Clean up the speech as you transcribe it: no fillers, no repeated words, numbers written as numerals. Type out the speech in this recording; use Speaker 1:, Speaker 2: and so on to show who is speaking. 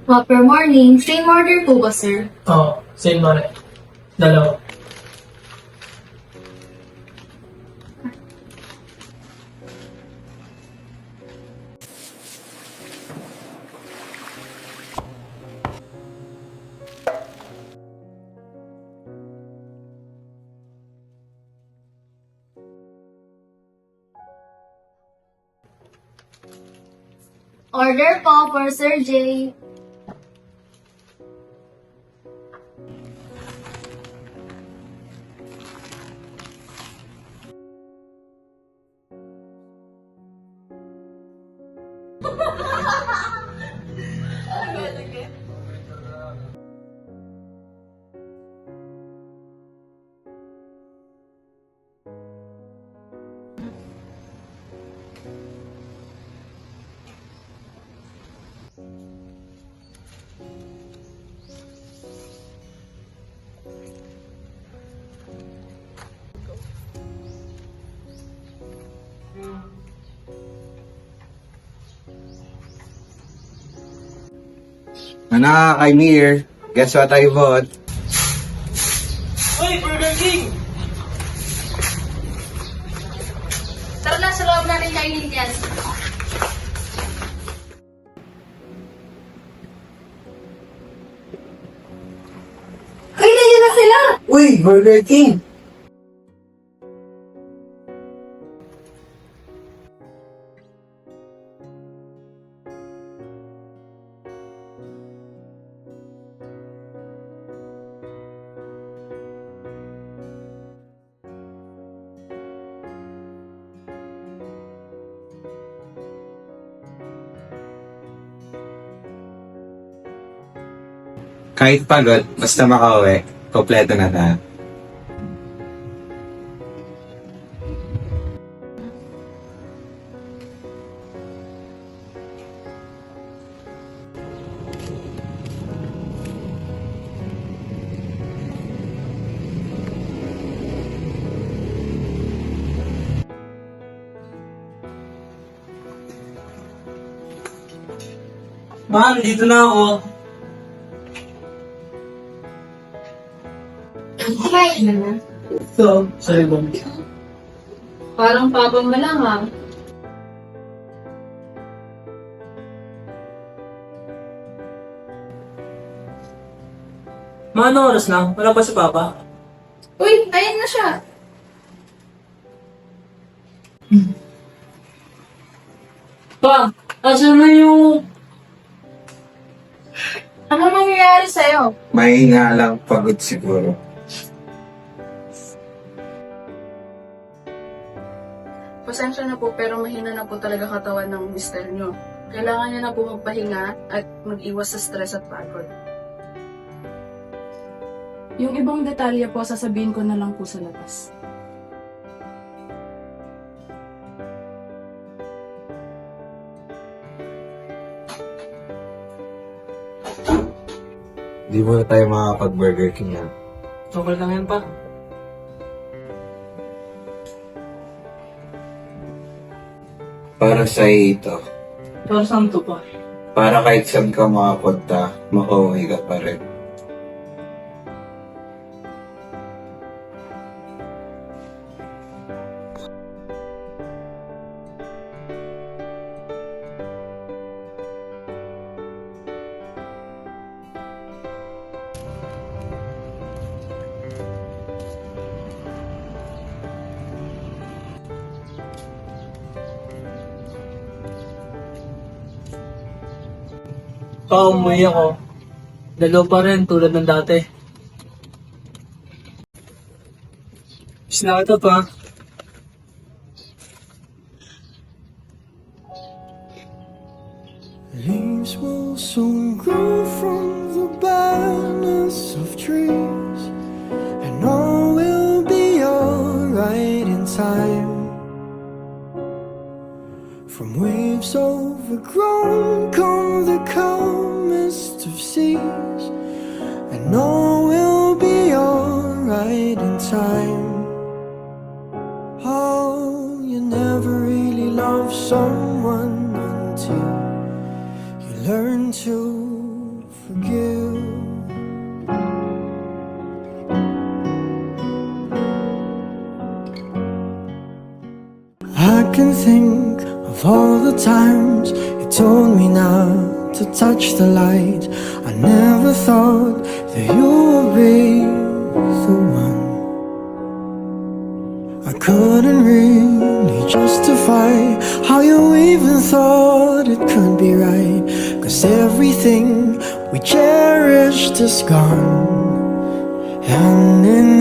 Speaker 1: Upper morning, same order po ba, sir?
Speaker 2: Oo, same mo rin. Dalawa.
Speaker 1: Order po for Sir J.
Speaker 3: Kay Mir, guess what I bought?
Speaker 2: Uy, Burger King!
Speaker 1: Tara na sa loob natin kainin yan. Ay, nandiyan na sila!
Speaker 3: Uy, Burger King! Kahit pagod, basta makauwi, kompleto na tayo.
Speaker 2: Mahal, dito na ako.
Speaker 1: Kumain na na.
Speaker 2: So, sorry bang.
Speaker 1: Parang papa mo lang ha.
Speaker 2: Mga anong oras na? Wala pa si Papa?
Speaker 1: Uy, ayan na siya.
Speaker 2: Pa, asan na yung...
Speaker 1: Ano nangyayari sa'yo?
Speaker 3: Mahina lang, pagod siguro.
Speaker 4: Pasensya na po pero mahina na po talaga katawan ng mister nyo. Kailangan niya na po magpahinga at mag-iwas sa stress at pagod. Yung ibang detalye po sasabihin ko na lang po sa labas.
Speaker 3: Di muna tayo makakapag-Burger King ha.
Speaker 2: Okay lang yan pa.
Speaker 3: Para sa ito.
Speaker 2: Para saan to pa?
Speaker 3: Para kahit saan ka makapunta, makauwi ka pa rin.
Speaker 2: Pa, umuwi ako. Dalaw pa rin tulad ng dati. Miss na kita pa.
Speaker 5: Leaves will soon grow from the barrenness of trees, and all will be alright in time. From waves overgrown come the calmest of seas, and all will be alright in time. Oh, you never really love someone until you learn to back and think of all the times you told me not to touch the light. I never thought that you would be the one. I couldn't really justify how you even thought it could be right, 'cause everything we cherished is gone. And in